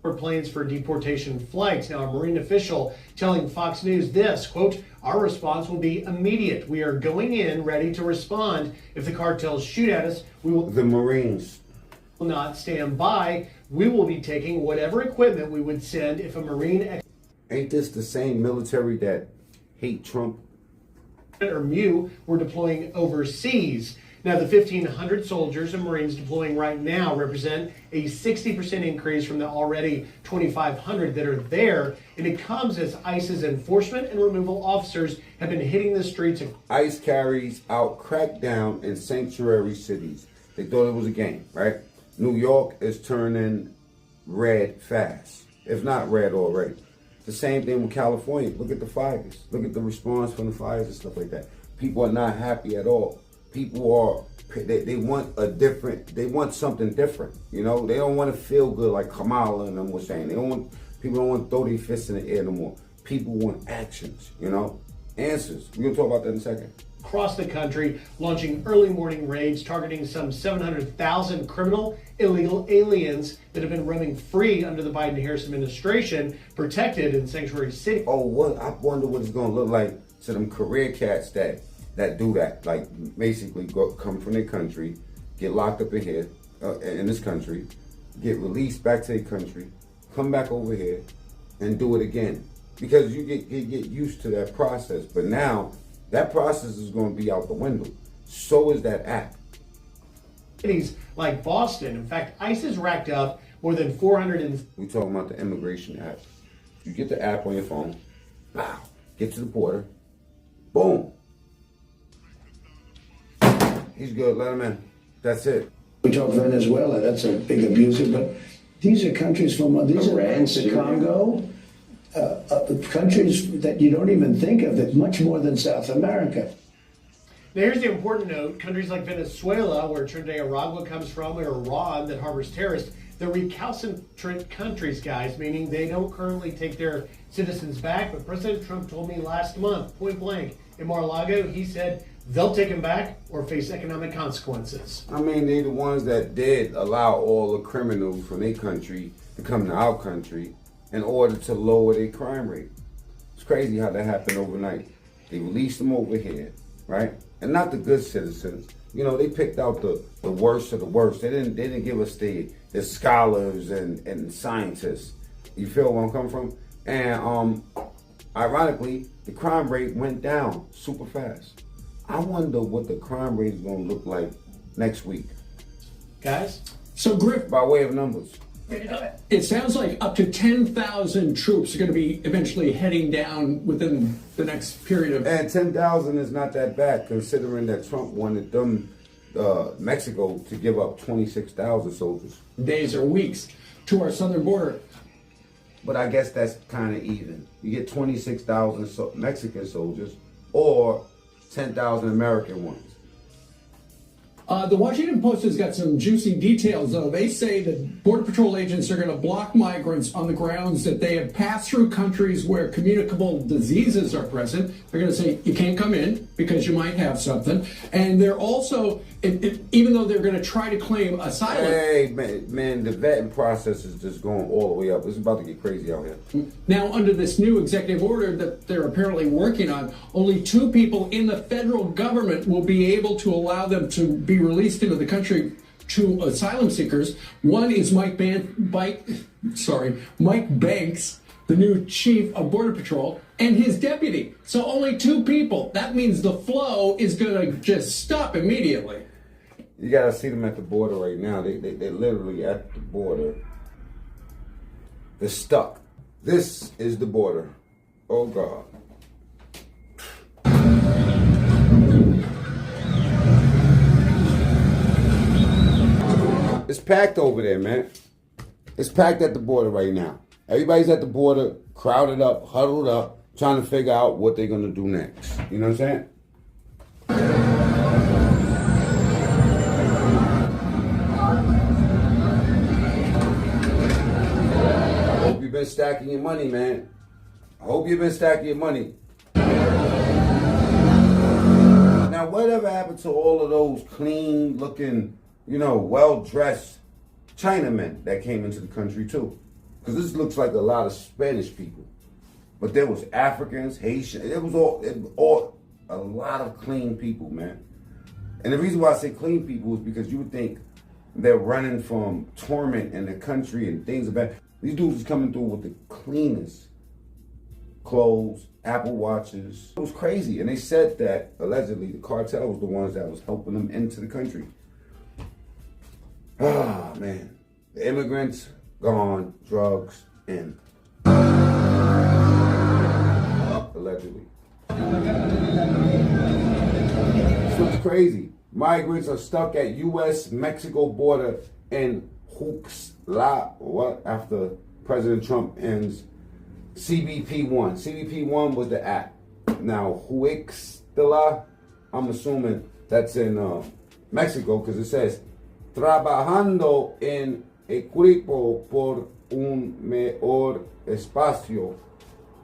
for planes for deportation flights. Now, a Marine official telling Fox News this, quote, "Our response will be immediate. We are going in ready to respond. If the cartels shoot at us, we will the Marines will not stand by. We will be taking whatever equipment we would send if a Marine..." Ain't this the same military that hate Trump? Or MU were deploying overseas. Now, the 1,500 soldiers and Marines deploying right now represent a 60% increase from the already 2,500 that are there, and it comes as ICE's enforcement and removal officers have been hitting the streets. ICE carries out crackdown in sanctuary cities. They thought it was a game, right? New York is turning red fast, if not red already. The same thing with California. Look at the fires. Look at the response from the fires and stuff like that. People are not happy at all. People are, they want they want something different. You know, they don't want to feel good like Kamala and them were saying. People don't want to throw their fists in the air no more. People want actions, you know, answers. We're going to talk about that in a second. Across the country, launching early morning raids targeting some 700,000 criminal illegal aliens that have been roaming free under the Biden-Harris administration, protected in sanctuary cities. Oh, what? I wonder what it's going to look like to them career cats that do that. Like, basically come from their country, get locked up in here, in this country, get released back to their country, come back over here, and do it again. Because you get used to that process. But now, that process is going to be out the window. So is that app. Cities like Boston. In fact, ICE has racked up more than 400. We talking about the immigration app. You get the app on your phone. Wow. Get to the border. Boom. He's good. Let him in. That's it. We talk Venezuela. That's a big abuser. But these are countries from these Iran, are the Congo. Countries that you don't even think of, it much more than South America. Now, here's the important note. Countries like Venezuela, where Trinidad Aragua comes from, or Iran, that harbors terrorists, they're recalcitrant countries, guys, meaning they don't currently take their citizens back. But President Trump told me last month, point blank, in Mar-a-Lago, he said they'll take them back or face economic consequences. I mean, they're the ones that did allow all the criminals from their country to come to our country in order to lower their crime rate. It's crazy how that happened overnight. They released them over here, right? And not the good citizens. You know, they picked out the worst of the worst. They didn't give us the scholars and scientists. You feel where I'm coming from? And ironically, the crime rate went down super fast. I wonder what the crime rate is going to look like next week. Guys? So, Griff, by way of numbers. It sounds like up to 10,000 troops are going to be eventually heading down within the next period of... And 10,000 is not that bad, considering that Trump wanted them, Mexico, to give up 26,000 soldiers. Days or weeks to our southern border. But I guess that's kind of even. You get 26,000 Mexican soldiers or 10,000 American ones. The Washington Post has got some juicy details, though. They say that Border Patrol agents are going to block migrants on the grounds that they have passed through countries where communicable diseases are present. They're going to say, you can't come in because you might have something. And they're also, even though they're going to try to claim asylum... Hey, man, the vetting process is just going all the way up. It's about to get crazy out here. Now, under this new executive order that they're apparently working on, only 2 people in the federal government will be able to allow them to be released into the country to asylum seekers. One is Mike Banks, the new chief of Border Patrol, and his deputy. So only 2 people. That means the flow is going to just stop immediately. You got to see them at the border right now. They're literally at the border. They're stuck. This is the border. Oh, God. It's packed over there, man. It's packed at the border right now. Everybody's at the border, crowded up, huddled up, trying to figure out what they're going to do next. You know what I'm saying? I hope you've been stacking your money, man. I hope you've been stacking your money. Now, whatever happened to all of those clean-looking, you know, well-dressed Chinamen that came into the country too? because this looks like a lot of Spanish people. But there was Africans, Haitians, it was all a lot of clean people, man. And the reason why I say clean people is because you would think they're running from torment in the country and things about. These dudes is coming through with the cleanest clothes, Apple watches. It was crazy. And they said that allegedly the cartel was the ones that was helping them into the country. Ah, man. The immigrants gone, drugs in. Allegedly. So it's crazy. Migrants are stuck at U.S.-Mexico border in what? After President Trump ends CBP-1. CBP-1 was the act. Now, Huixtla, I'm assuming that's in Mexico because it says, trabajando en equipo por un mejor espacio.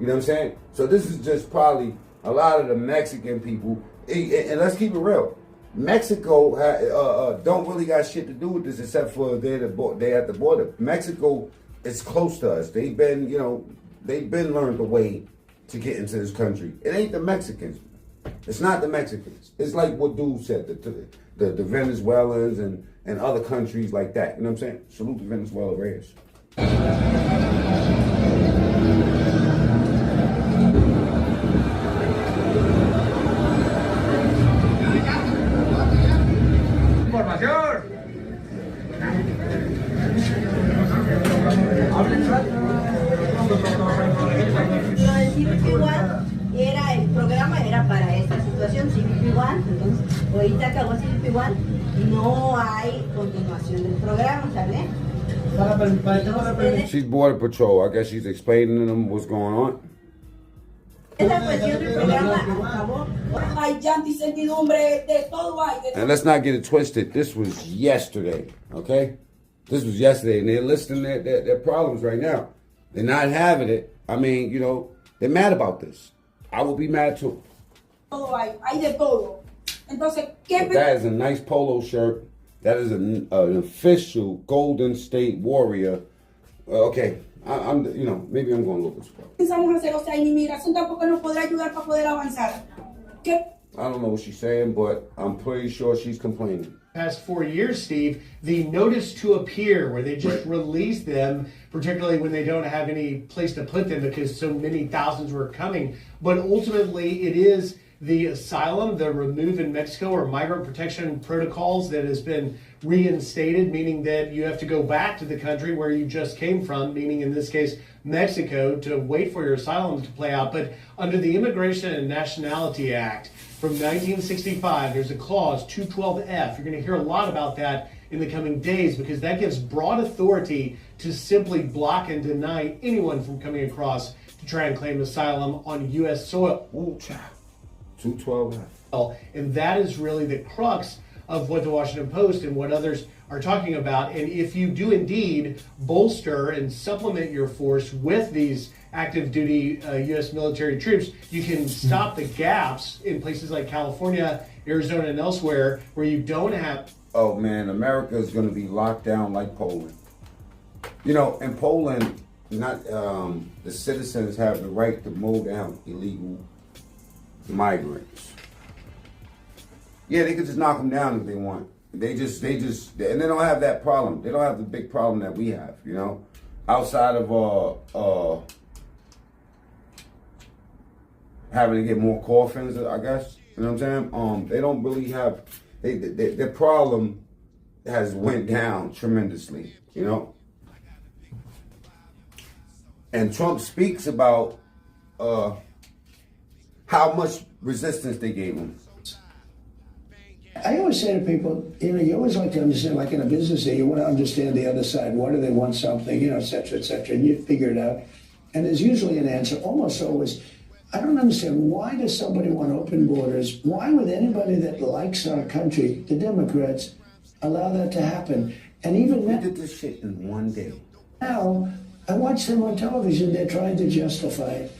You know what I'm saying? So this is just probably a lot of the Mexican people. And let's keep it real. Mexico don't really got shit to do with this except for they at the border. Mexico is close to us. They've been learned the way to get into this country. It ain't the Mexicans. It's not the Mexicans. It's like what dude said, the Venezuelans and other countries like that. You know what I'm saying? Salute to Venezuela Reyes. El programa era para esta situación, CBP-1, entonces ahorita acabó CBP-1 y no hay continuación del programa, ¿sabes? She's Border Patrol. I guess she's explaining to them what's going on. Esta cuestión del programa acabó. Hay ya incertidumbre de todo hay. And let's not get it twisted. This was yesterday, okay? This was yesterday, and they're listing their problems right now. They're not having it. I mean, you know, they're mad about this. I will be mad too. Todo hay de todo. Entonces, ¿qué? That is a nice polo shirt. That is an official Golden State Warrior. Okay, I'm you know, maybe I'm going a little bit slow. Pensamos hacer, o sea, inmigración tampoco nos podrá ayudar para poder avanzar. ¿Qué? I don't know what she's saying, but I'm pretty sure she's complaining. Past 4 years, Steve, the notice to appear, where they just release them, particularly when they don't have any place to put them because so many thousands were coming. But ultimately, it is the asylum, the remove in Mexico or migrant protection protocols that has been reinstated, meaning that you have to go back to the country where you just came from, meaning in this case, Mexico, to wait for your asylum to play out. But under the Immigration and Nationality Act from 1965, there's a clause, 212F. You're going to hear a lot about that in the coming days because that gives broad authority to simply block and deny anyone from coming across to try and claim asylum on U.S. soil. Ooh, child. 212F. And that is really the crux of what the Washington Post and what others are talking about. And if you do indeed bolster and supplement your force with these active duty U.S. military troops, you can stop the gaps in places like California, Arizona, and elsewhere where you don't have. Oh man, America is going to be locked down like Poland. You know, in Poland, not the citizens have the right to mow down illegal migrants. Yeah, they could just knock them down if they want. And they don't have that problem. They don't have the big problem that we have, you know, outside of having to get more coffins, I guess. You know what I'm saying? They don't really have. Their problem has went down tremendously, you know. And Trump speaks about how much resistance they gave him. I always say to people, you know, you always like to understand, like in a business day, you want to understand the other side. Why do they want something, you know, et cetera, and you figure it out. And there's usually an answer, almost always. I don't understand, why does somebody want open borders? Why would anybody that likes our country, the Democrats, allow that to happen? And even We did this shit in one day. now, I watch them on television, they're trying to justify it.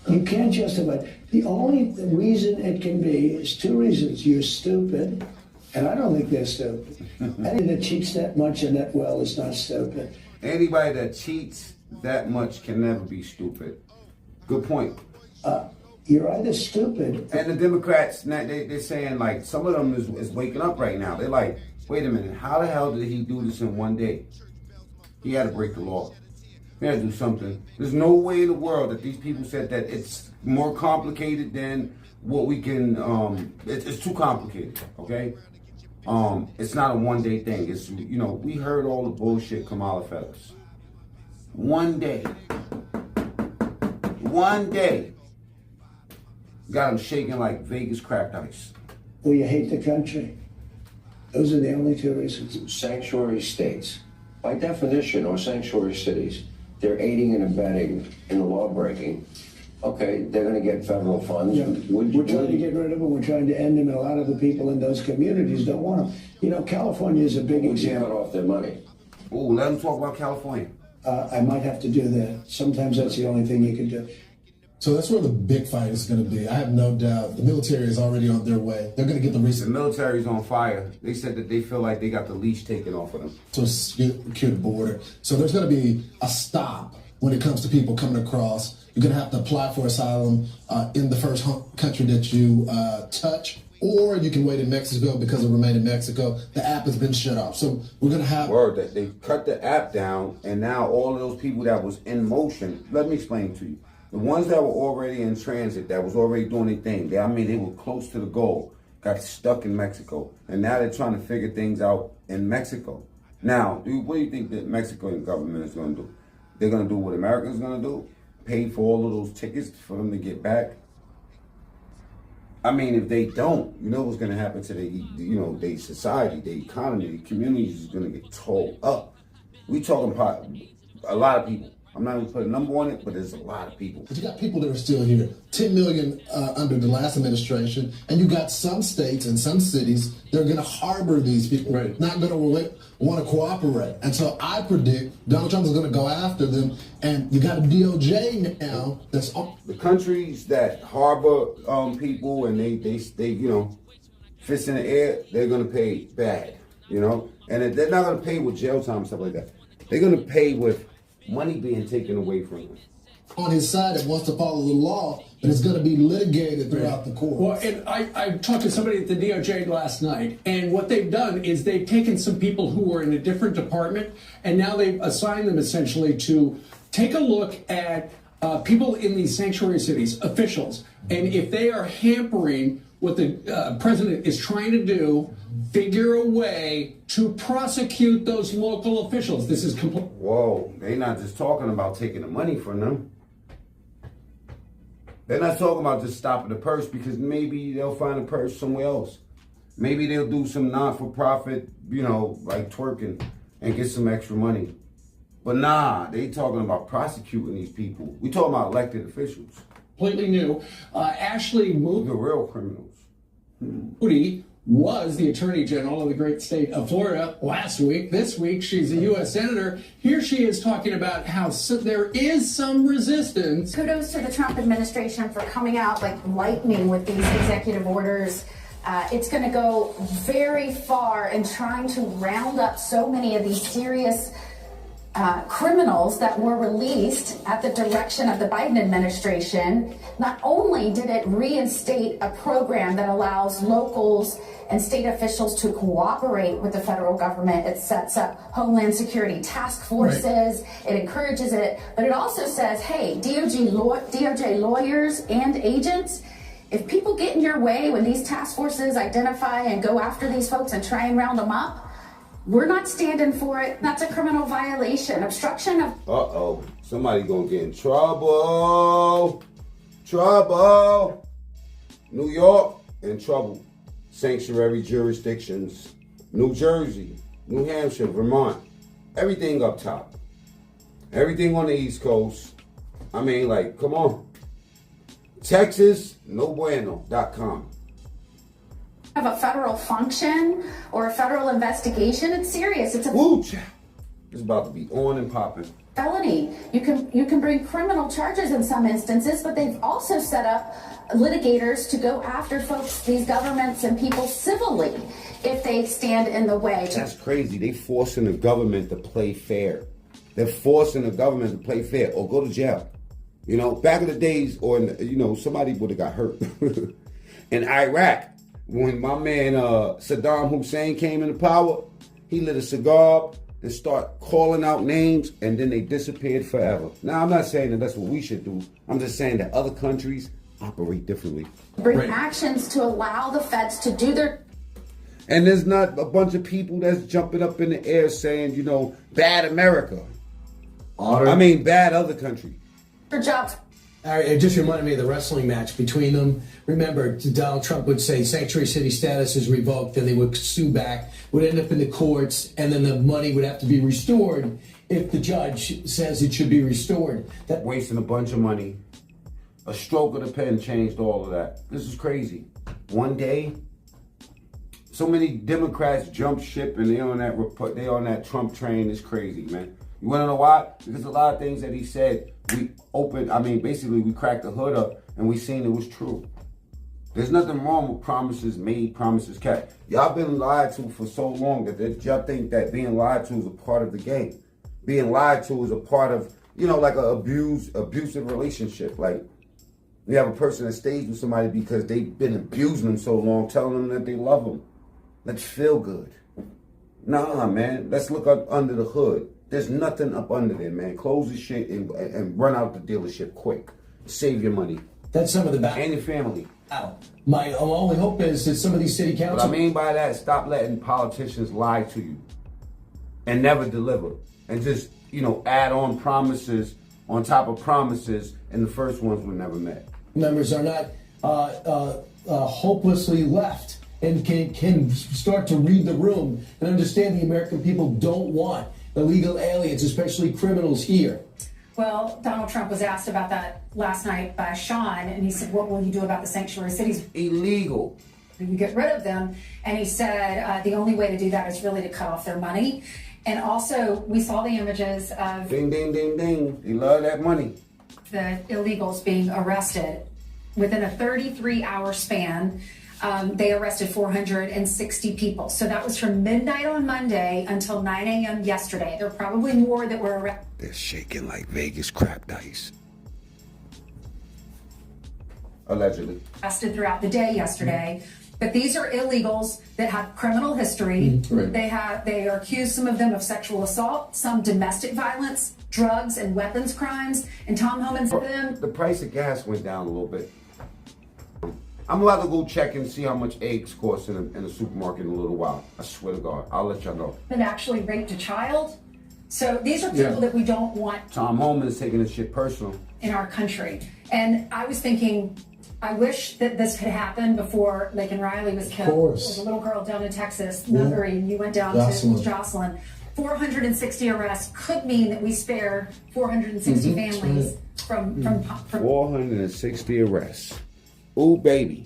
You can't justify it. The only reason it can be is two reasons. You're stupid, and I don't think they're stupid. Anybody that cheats that much and that well is not stupid. Anybody that cheats that much can never be stupid. Good point. You're either stupid. And the Democrats, they're saying, like, some of them is waking up right now. They're like, wait a minute, how the hell did he do this in one day? He had to break the law. He had to do something. There's no way in the world that these people said that it's more complicated than what we can, it's too complicated, okay? It's not a one-day thing. It's, you know, we heard all the bullshit Kamala fed us. One day got them shaking like Vegas cracked ice. Well, you hate the country. Those are the only two reasons. Sanctuary states, by definition, or sanctuary cities, they're aiding and abetting in the law breaking. Okay, they're going to get federal funds. Yeah. We're trying to get rid of them. We're trying to end them. And a lot of the people in those communities don't want them. You know, California is a big example. Cut off their money. Oh, let them talk about California. I might have to do that. Sometimes that's the only thing you can do. So that's where the big fight is going to be. I have no doubt the military is already on their way. They're going to get the The resources military's on fire. They said that they feel like they got the leash taken off of them. to secure the border. So there's going to be a stop when it comes to people coming across. You're going to have to apply for asylum in the first country that you touch, or you can wait in Mexico because of Remain in Mexico. The app has been shut off. So we're going to have... Word, that they cut the app down, and now all of those people that was in motion, let me explain to you. The ones that were already in transit, that was already doing their thing, they were close to the goal, got stuck in Mexico. And now they're trying to figure things out in Mexico. Now, what do you think the Mexican government is going to do? They're going to do what America's going to do? Pay for all of those tickets for them to get back? I mean, if they don't, you know what's going to happen to their society, their economy, the communities is going to get tore up. We talking about a lot of people. I'm not going to put a number on it, but there's a lot of people. But you got people that are still here. 10 million under the last administration, and you got some states and some cities that are going to harbor these people, right, not going to want to cooperate. And so I predict Donald Trump is going to go after them, and you got a DOJ now that's the countries that harbor people and they fists in the air, they're going to pay bad, and they're not going to pay with jail time and stuff like that. They're going to pay with money being taken away from them. On his side that wants to follow the law, but it's going to be litigated throughout the court. Well, and I talked to somebody at the DOJ last night, and what they've done is they've taken some people who were in a different department, and now they've assigned them essentially to take a look at people in these sanctuary cities, officials, and if they are hampering what the president is trying to do, figure a way to prosecute those local officials. This is complete. Whoa, they're not just talking about taking the money from them. They're not talking about just stopping the purse, because maybe they'll find a purse somewhere else. Maybe they'll do some non-for-profit, like twerking and get some extra money. But nah, they talking about prosecuting these people. We talking about elected officials. Completely new. Ashley Moody, the real criminals. Moody was the Attorney General of the great state of Florida last week. This week, she's a U.S. Senator. Here she is talking about how there is some resistance. Kudos to the Trump administration for coming out like lightning with these executive orders. It's going to go very far in trying to round up so many of these serious criminals that were released at the direction of the Biden administration. Not only did it reinstate a program that allows locals and state officials to cooperate with the federal government, it sets up Homeland Security task forces, it encourages it, but it also says, hey, DOJ lawyers and agents, if people get in your way when these task forces identify and go after these folks and try and round them up, we're not standing for it. That's a criminal violation. Obstruction of... Uh-oh. Somebody gonna get in trouble. Trouble. New York, in trouble. Sanctuary jurisdictions. New Jersey, New Hampshire, Vermont. Everything up top. Everything on the East Coast. I mean, come on. Texas, nobueno.com. Of a federal function or a federal investigation, it's serious. It's a It's about to be on and popping. felony. You can bring criminal charges in some instances, but they've also set up litigators to go after folks, these governments and people civilly if they stand in the way. That's crazy. They forcing the government to play fair. They're forcing the government to play fair or go to jail. You know, back in the days, or somebody would have got hurt. In Iraq, when my man Saddam Hussein came into power, he lit a cigar and started calling out names, and then they disappeared forever. Now, I'm not saying that that's what we should do. I'm just saying that other countries operate differently. Bring actions to allow the feds to do their... And there's not a bunch of people that's jumping up in the air saying, bad America. Bad other country. Their jobs. It just reminded me of the wrestling match between them. Remember, Donald Trump would say sanctuary city status is revoked, and they would sue back, would end up in the courts, and then the money would have to be restored if the judge says it should be restored. Wasting a bunch of money. A stroke of the pen changed all of that. This is crazy. One day, so many Democrats jump ship and they on that Trump train. Is crazy, man. You want to know why? Because a lot of things that he said, we cracked the hood up and we seen it was true. There's nothing wrong with promises made, promises kept. Y'all been lied to for so long that y'all think that being lied to is a part of the game. Being lied to is a part of, like an abusive relationship. Like, you have a person that stays with somebody because they've been abusing them so long, telling them that they love them. Let's feel good. Nah, man. Let's look up under the hood. There's nothing up under there, man. Close the shit and run out the dealership quick. Save your money. That's some of the and your family. My only hope is that some of these city council... What I mean by that, stop letting politicians lie to you and never deliver. And just, add on promises on top of promises, and the first ones were never met. Members are not hopelessly left and can start to read the room and understand the American people don't want illegal aliens, especially criminals here. Well, Donald Trump was asked about that last night by Sean, and he said, what will you do about the sanctuary cities? Illegal. You get rid of them. And he said the only way to do that is really to cut off their money. And also, we saw the images of... Ding, ding, ding, ding. They love that money. The illegals being arrested. Within a 33-hour span, they arrested 460 people. So that was from midnight on Monday until 9 a.m. yesterday. There are probably more that were arrested. They're shaking like Vegas crap dice. Allegedly. Arrested throughout the day yesterday. But these are illegals that have criminal history. Right. They are accused, some of them, of sexual assault, some domestic violence, drugs and weapons crimes. And Tom Homan said to them, the price of gas went down a little bit. I'm allowed to go check and see how much eggs cost in a supermarket in a little while. I swear to God, I'll let y'all know. And actually raped a child. So these are people that we don't want. Tom Homan is taking this shit personal. In our country. And I was thinking, I wish that this could happen before Laken Riley was killed. Of course. There was a little girl down in Texas, and you went down to Jocelyn. 460 arrests could mean that we spare 460 families from 460 arrests. Ooh, baby.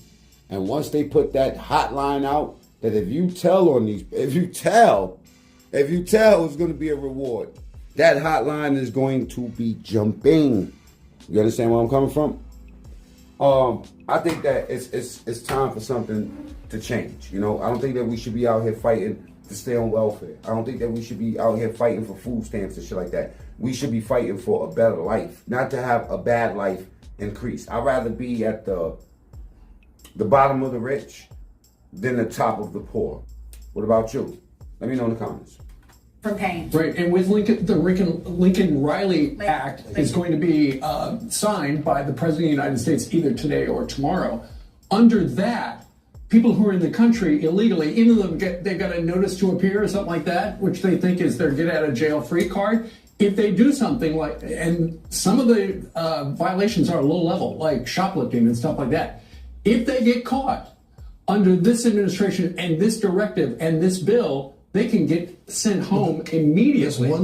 And once they put that hotline out, that if you tell, it's going to be a reward. That hotline is going to be jumping. You understand where I'm coming from? I think that it's time for something to change. I don't think that we should be out here fighting to stay on welfare. I don't think that we should be out here fighting for food stamps and shit like that. We should be fighting for a better life, not to have a bad life increase. I'd rather be at the bottom of the rich than the top of the poor. What about you? Let me know in the comments. from pain. Right, and with the Lincoln Riley Act is going to be signed by the President of the United States either today or tomorrow. Under that, people who are in the country illegally, even though they've got a notice to appear or something like that, which they think is their get out of jail free card, if they do something like, and some of the violations are low level, like shoplifting and stuff like that, if they get caught under this administration and this directive and this bill, they can get sent home immediately.